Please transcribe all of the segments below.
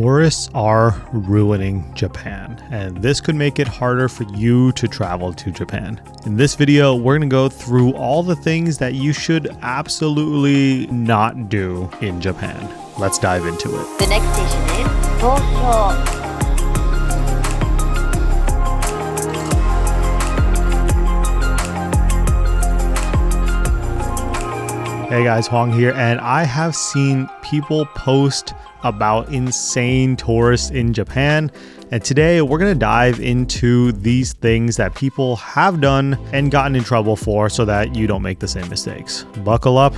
Tourists are ruining Japan, and this could make it harder for you to travel to Japan. In this video, we're going to go through all the things that you should absolutely not do in Japan. Let's dive into it. The next station is Kyoto. Hey guys, Hoang here, and I have seen people post about insane tourists in Japan, and today we're going to dive into these things that people have done and gotten in trouble for so that you don't make the same mistakes. Buckle up,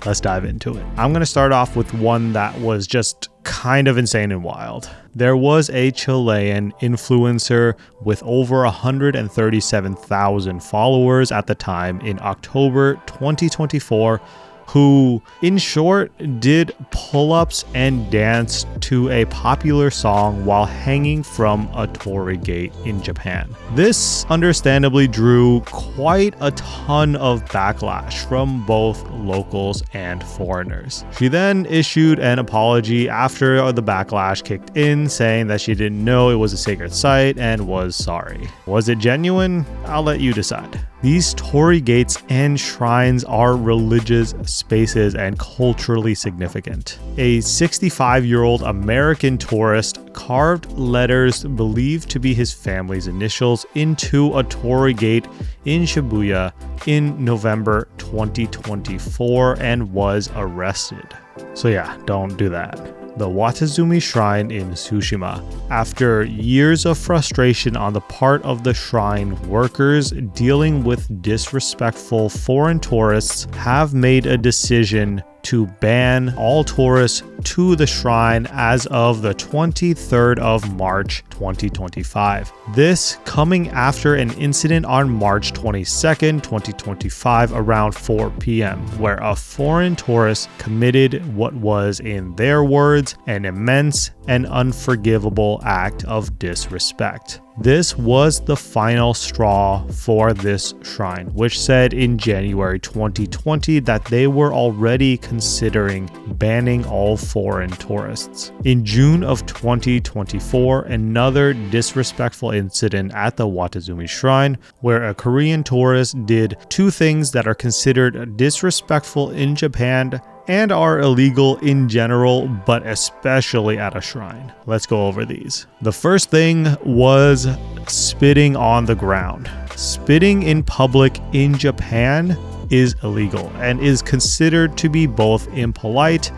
let's dive into it. I'm going to start off with one that was just kind of insane and wild. There was a Chilean influencer with over 137,000 followers at the time in October 2024 who, in short, did pull-ups and danced to a popular song while hanging from a Torii gate in Japan. This understandably drew quite a ton of backlash from both locals and foreigners. She then issued an apology after the backlash kicked in, saying that she didn't know it was a sacred site and was sorry. Was it genuine? I'll let you decide. These Torii gates and shrines are religious spaces and culturally significant. A 65-year-old American tourist carved letters believed to be his family's initials into a Torii gate in Shibuya in November 2024 and was arrested. So yeah, don't do that. The Watatsumi Shrine in Tsushima. After years of frustration on the part of the shrine workers dealing with disrespectful foreign tourists, have made a decision to ban all tourists to the shrine as of the 23rd of March 2025. This coming after an incident on March 22nd, 2025 around 4 p.m. where a foreign tourist committed what was, in their words, an immense and unforgivable act of disrespect. This was the final straw for this shrine, which said in January 2020 that they were already considering banning all foreign tourists. In June of 2024, another disrespectful incident at the Watatsumi Shrine, where a Korean tourist did two things that are considered disrespectful in Japan and are illegal in general, but especially at a shrine. Let's go over these. The first thing was spitting on the ground. Spitting in public in Japan is illegal and is considered to be both impolite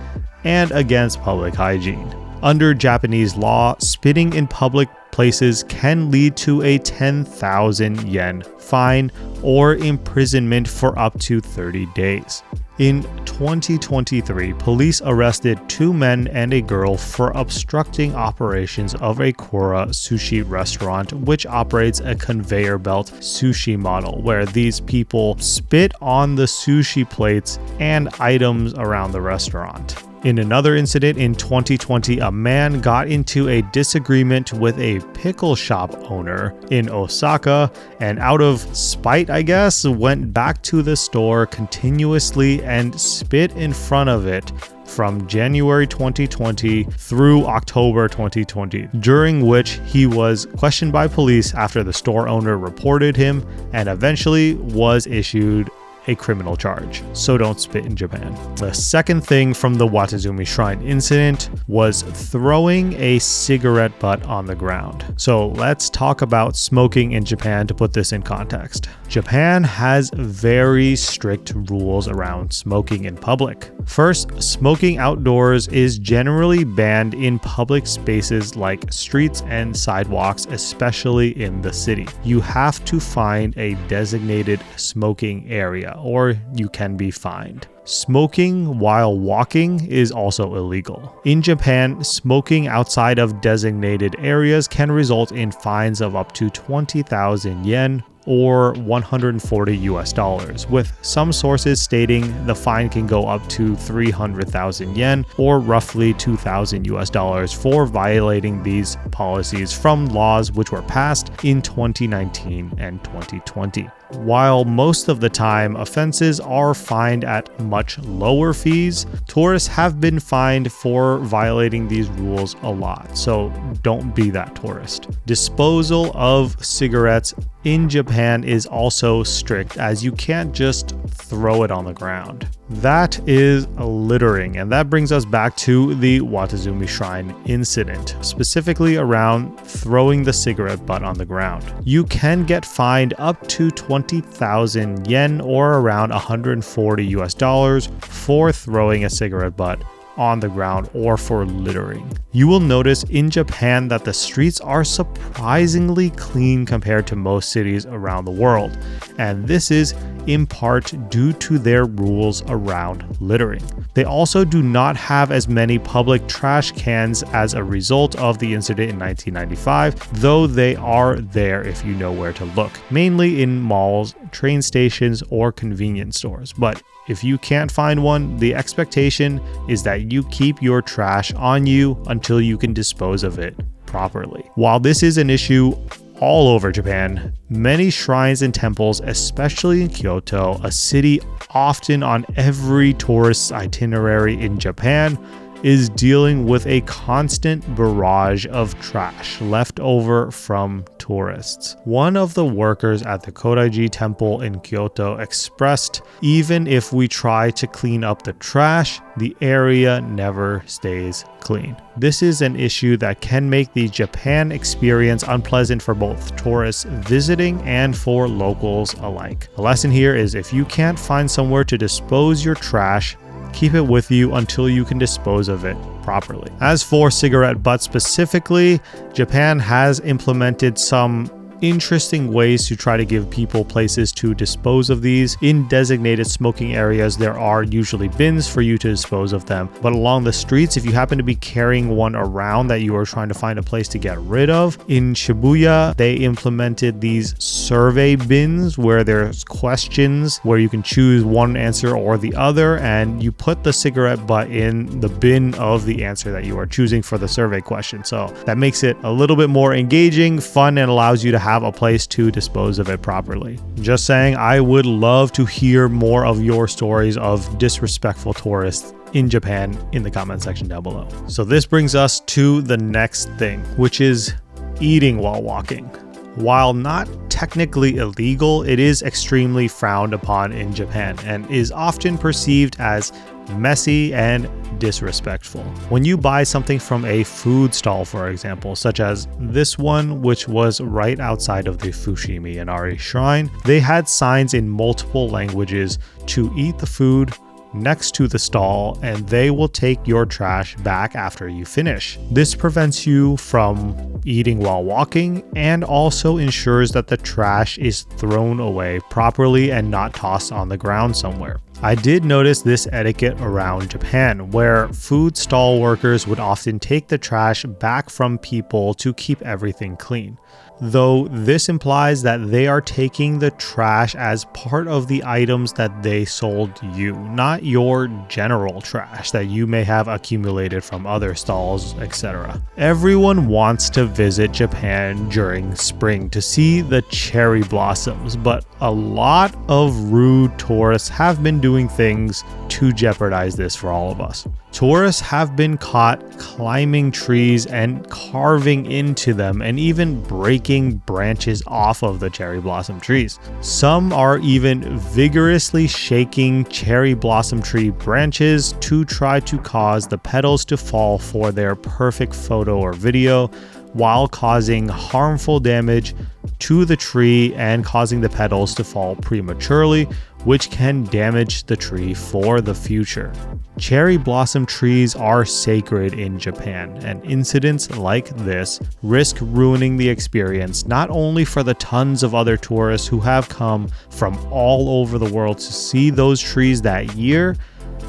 and against public hygiene. Under Japanese law, spitting in public places can lead to a 10,000 yen fine or imprisonment for up to 30 days. In 2023, police arrested 2 men and a girl for obstructing operations of a Kura sushi restaurant, which operates a conveyor belt sushi model, where these people spit on the sushi plates and items around the restaurant. In another incident in 2020, a man got into a disagreement with a pickle shop owner in Osaka and, out of spite, I guess, went back to the store continuously and spit in front of it from January 2020 through October 2020, during which he was questioned by police after the store owner reported him and eventually was issued a criminal charge. So don't spit in Japan. The second thing from the Watatsumi Shrine incident was throwing a cigarette butt on the ground. So let's talk about smoking in Japan to put this in context. Japan has very strict rules around smoking in public. First, smoking outdoors is generally banned in public spaces like streets and sidewalks, especially in the city. You have to find a designated smoking area, or you can be fined. Smoking while walking is also illegal. In Japan, smoking outside of designated areas can result in fines of up to 20,000 yen or $140, with some sources stating the fine can go up to 300,000 yen or roughly $2,000 for violating these policies from laws which were passed in 2019 and 2020. While most of the time offenses are fined at much lower fees, tourists have been fined for violating these rules a lot, so don't be that tourist. Disposal of cigarettes in Japan is also strict, as you can't just throw it on the ground. That is littering, and that brings us back to the Watatsumi Shrine incident, specifically around throwing the cigarette butt on the ground. You can get fined up to 20,000 yen or around $140 for throwing a cigarette butt on the ground or for littering. You will notice in Japan that the streets are surprisingly clean compared to most cities around the world, and this is in part due to their rules around littering. They also do not have as many public trash cans as a result of the incident in 1995, though they are there if you know where to look, mainly in malls, train stations, or convenience stores. But if you can't find one, the expectation is that you keep your trash on you until you can dispose of it properly. While this is an issue all over Japan, many shrines and temples, especially in Kyoto, a city often on every tourist's itinerary in Japan, is dealing with a constant barrage of trash left over from tourists. One of the workers at the Kodaiji temple in Kyoto expressed, "Even if we try to clean up the trash, the area never stays clean." This is an issue that can make the Japan experience unpleasant for both tourists visiting and for locals alike. The lesson here is if you can't find somewhere to dispose your trash, keep it with you until you can dispose of it properly. As for cigarette butts specifically, Japan has implemented some interesting ways to try to give people places to dispose of these. In designated smoking areas, there are usually bins for you to dispose of them, but along the streets, if you happen to be carrying one around that you are trying to find a place to get rid of, in Shibuya, they implemented these survey bins where there's questions where you can choose one answer or the other, and you put the cigarette butt in the bin of the answer that you are choosing for the survey question. So that makes it a little bit more engaging, fun, and allows you to have a place to dispose of it properly. Just saying, I would love to hear more of your stories of disrespectful tourists in Japan in the comment section down below. So this brings us to the next thing, which is eating while walking. While not technically illegal, it is extremely frowned upon in Japan and is often perceived as messy and disrespectful. When you buy something from a food stall, for example, such as this one, which was right outside of the Fushimi Inari Shrine, they had signs in multiple languages to eat the food next to the stall, and they will take your trash back after you finish. This prevents you from eating while walking and also ensures that the trash is thrown away properly and not tossed on the ground somewhere. I did notice this etiquette around Japan, where food stall workers would often take the trash back from people to keep everything clean. Though this implies that they are taking the trash as part of the items that they sold you, not your general trash that you may have accumulated from other stalls, etc. Everyone wants to visit Japan during spring to see the cherry blossoms, but a lot of rude tourists have been doing things to jeopardize this for all of us. Tourists have been caught climbing trees and carving into them and even breaking branches off of the cherry blossom trees. Some are even vigorously shaking cherry blossom tree branches to try to cause the petals to fall for their perfect photo or video, while causing harmful damage to the tree and causing the petals to fall prematurely, which can damage the tree for the future. Cherry blossom trees are sacred in Japan, and incidents like this risk ruining the experience not only for the tons of other tourists who have come from all over the world to see those trees that year,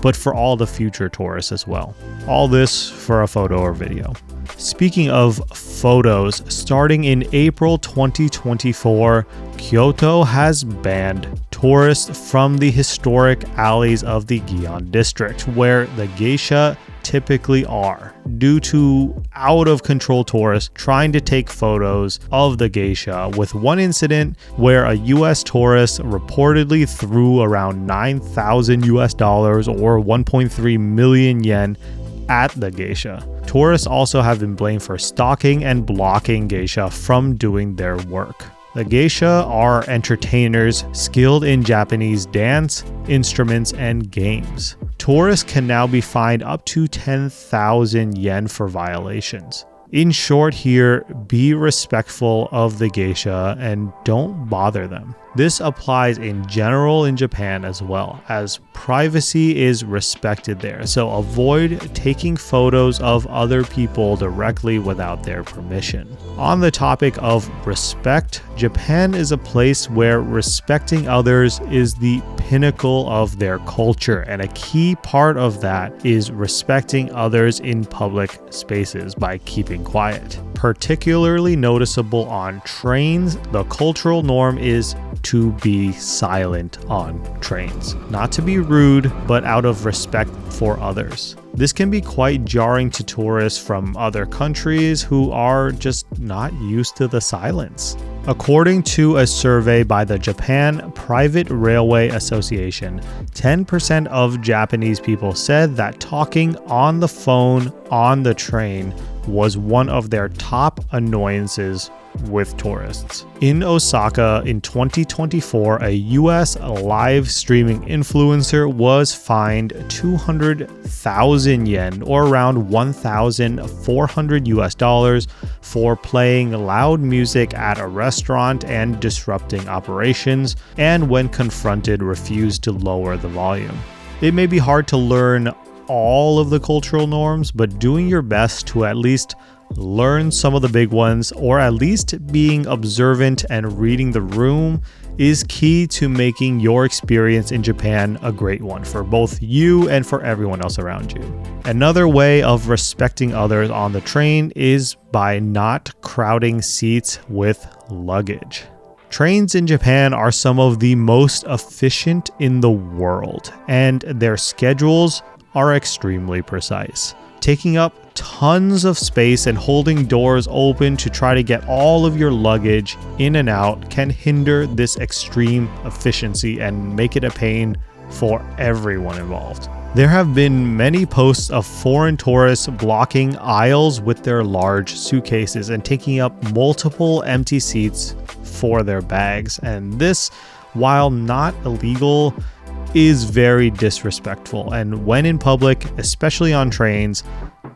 but for all the future tourists as well. All this for a photo or video. Speaking of photos, starting in April 2024, Kyoto has banned tourists from the historic alleys of the Gion district, where the geisha typically are due to out of control tourists trying to take photos of the geisha, with one incident where a US tourist reportedly threw around 9,000 US dollars or 1.3 million yen at the geisha. Tourists also have been blamed for stalking and blocking geisha from doing their work. The geisha are entertainers skilled in Japanese dance, instruments, and games. Tourists can now be fined up to 10,000 yen for violations. In short here, be respectful of the geisha and don't bother them. This applies in general in Japan as well, as privacy is respected there, so avoid taking photos of other people directly without their permission. On the topic of respect, Japan is a place where respecting others is the pinnacle of their culture, and a key part of that is respecting others in public spaces by keeping quiet. Particularly noticeable on trains, the cultural norm is to be silent on trains. Not to be rude, but out of respect for others. This can be quite jarring to tourists from other countries who are just not used to the silence. According to a survey by the Japan Private Railway Association, 10% of Japanese people said that talking on the phone on the train was one of their top annoyances with tourists. In Osaka in 2024, a US live streaming influencer was fined 200,000 yen or around 1,400 US dollars for playing loud music at a restaurant and disrupting operations, and when confronted refused to lower the volume. It may be hard to learn all of the cultural norms, but doing your best to at least learn some of the big ones, or at least being observant and reading the room, is key to making your experience in Japan a great one for both you and for everyone else around you. Another way of respecting others on the train is by not crowding seats with luggage. Trains in Japan are some of the most efficient in the world, and their schedules are extremely precise. Taking up tons of space and holding doors open to try to get all of your luggage in and out can hinder this extreme efficiency and make it a pain for everyone involved. There have been many posts of foreign tourists blocking aisles with their large suitcases and taking up multiple empty seats for their bags, and this, while not illegal, is very disrespectful. And when in public, especially on trains,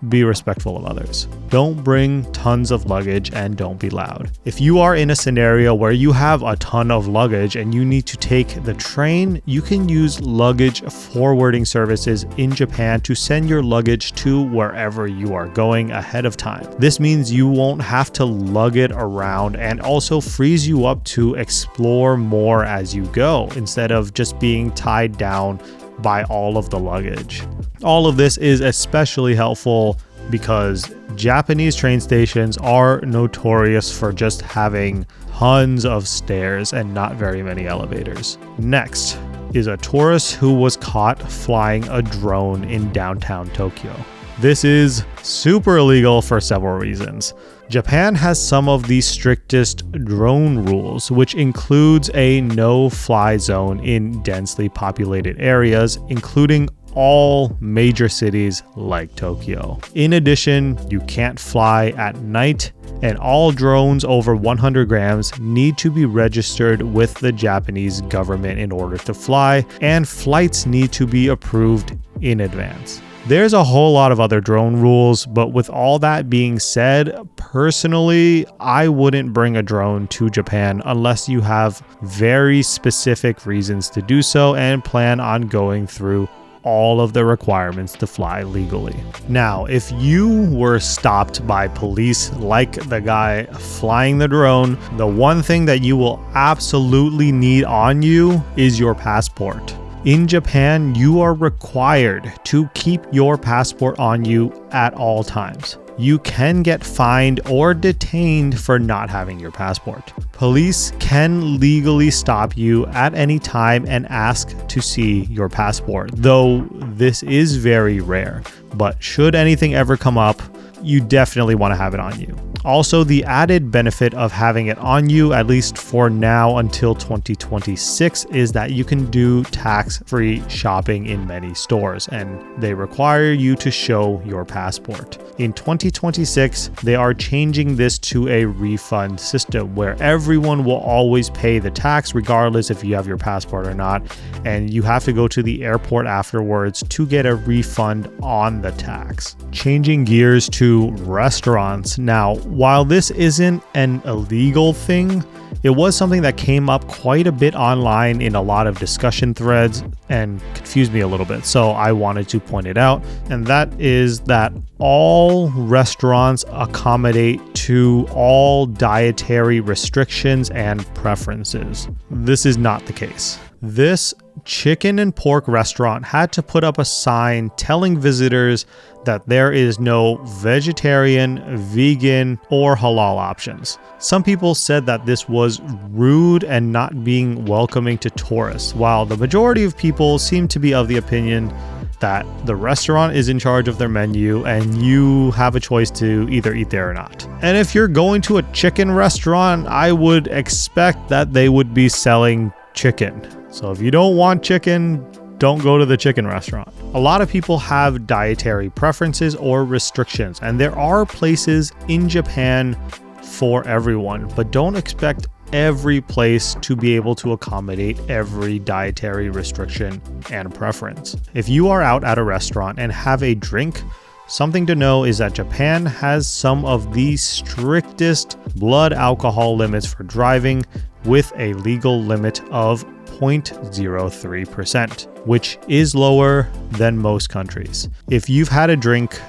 be respectful of others. Don't bring tons of luggage and don't be loud. If you are in a scenario where you have a ton of luggage and you need to take the train, you can use luggage forwarding services in Japan to send your luggage to wherever you are going ahead of time. This means you won't have to lug it around and also frees you up to explore more as you go instead of just being tied down by all of the luggage. All of this is especially helpful because Japanese train stations are notorious for just having tons of stairs and not very many elevators. Next is a tourist who was caught flying a drone in downtown Tokyo. This is super illegal for several reasons. Japan has some of the strictest drone rules, which includes a no-fly zone in densely populated areas, including all major cities like Tokyo. In addition, you can't fly at night, and all drones over 100 grams need to be registered with the Japanese government in order to fly, and flights need to be approved in advance. There's a whole lot of other drone rules, but with all that being said, personally, I wouldn't bring a drone to Japan unless you have very specific reasons to do so and plan on going through all of the requirements to fly legally. Now, if you were stopped by police like the guy flying the drone, the one thing that you will absolutely need on you is your passport. In Japan, you are required to keep your passport on you at all times. You can get fined or detained for not having your passport. Police can legally stop you at any time and ask to see your passport, though this is very rare. But should anything ever come up, you definitely want to have it on you. Also, the added benefit of having it on you, at least for now until 2026, is that you can do tax-free shopping in many stores, and they require you to show your passport. In 2026, they are changing this to a refund system where everyone will always pay the tax regardless if you have your passport or not, and you have to go to the airport afterwards to get a refund on the tax. Changing gears to restaurants. Now, while this isn't an illegal thing, it was something that came up quite a bit online in a lot of discussion threads and confused me a little bit, so I wanted to point it out, and that is that all restaurants accommodate to all dietary restrictions and preferences. This is not the case. This chicken and pork restaurant had to put up a sign telling visitors that there is no vegetarian, vegan, or halal options. Some people said that this was rude and not being welcoming to tourists, while the majority of people seem to be of the opinion that the restaurant is in charge of their menu and you have a choice to either eat there or not. And if you're going to a chicken restaurant, I would expect that they would be selling chicken. So if you don't want chicken, don't go to the chicken restaurant. A lot of people have dietary preferences or restrictions, and there are places in Japan for everyone, but don't expect every place to be able to accommodate every dietary restriction and preference. If you are out at a restaurant and have a drink, something to know is that Japan has some of the strictest blood alcohol limits for driving, with a legal limit of 0.03%, which is lower than most countries. If you've had a drink,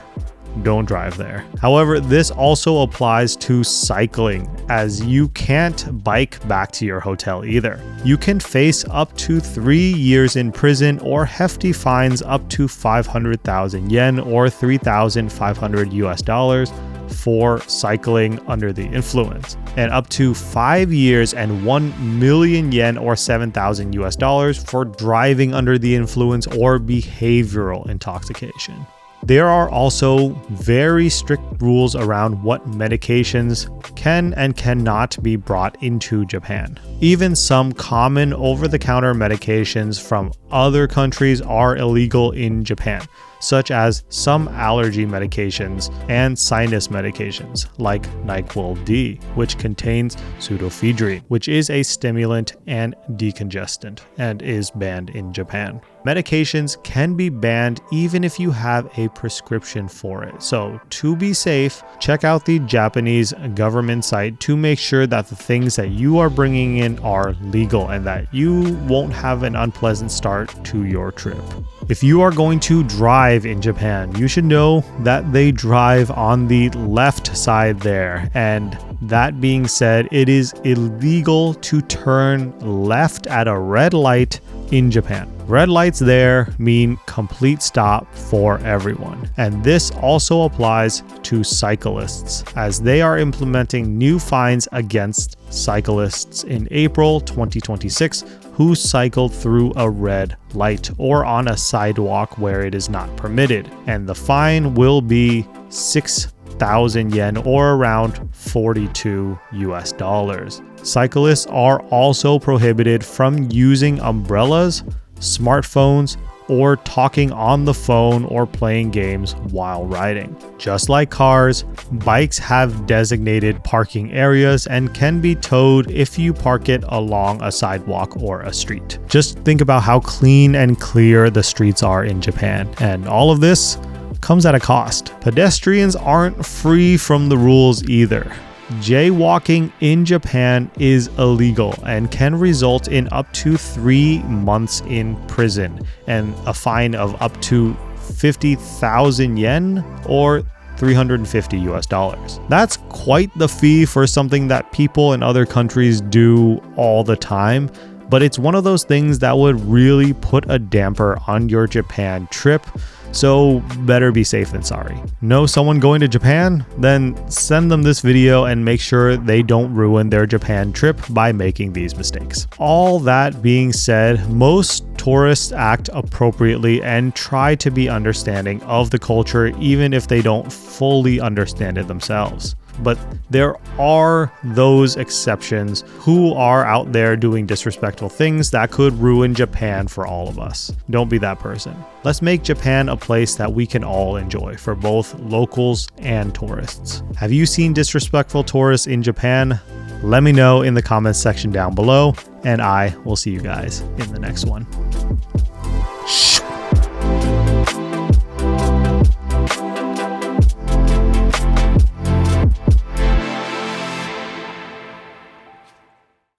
don't drive there. However, this also applies to cycling, as you can't bike back to your hotel either. You can face up to 3 years in prison or hefty fines up to 500,000 yen or $3,500 for cycling under the influence, and up to 5 years and 1 million yen or $7,000 for driving under the influence or behavioral intoxication. There are also very strict rules around what medications can and cannot be brought into Japan. Even some common over-the-counter medications from other countries are illegal in Japan, such as some allergy medications and sinus medications like NyQuil-D, which contains pseudoephedrine, which is a stimulant and decongestant and is banned in Japan. Medications can be banned even if you have a prescription for it. So to be safe, check out the Japanese government site to make sure that the things that you are bringing in are legal and that you won't have an unpleasant start to your trip. If you are going to drive in Japan, you should know that they drive on the left side there. And that being said, it is illegal to turn left at a red light in Japan. Red lights there mean complete stop for everyone. And this also applies to cyclists, as they are implementing new fines against cyclists in April 2026 who cycled through a red light or on a sidewalk where it is not permitted. And the fine will be 6,000 yen or around $42. Cyclists are also prohibited from using umbrellas, smartphones, or talking on the phone or playing games while riding. Just like cars, bikes have designated parking areas and can be towed if you park it along a sidewalk or a street. Just think about how clean and clear the streets are in Japan, and all of this comes at a cost. Pedestrians aren't free from the rules either. Jaywalking in Japan is illegal and can result in up to 3 months in prison and a fine of up to 50,000 yen or $350. That's quite the fee for something that people in other countries do all the time, but it's one of those things that would really put a damper on your Japan trip. So better be safe than sorry. Know someone going to Japan? Then send them this video and make sure they don't ruin their Japan trip by making these mistakes. All that being said, most tourists act appropriately and try to be understanding of the culture even if they don't fully understand it themselves. But there are those exceptions who are out there doing disrespectful things that could ruin Japan for all of us. Don't be that person. Let's make Japan a place that we can all enjoy for both locals and tourists. Have you seen disrespectful tourists in Japan? Let me know in the comments section down below, and I will see you guys in the next one.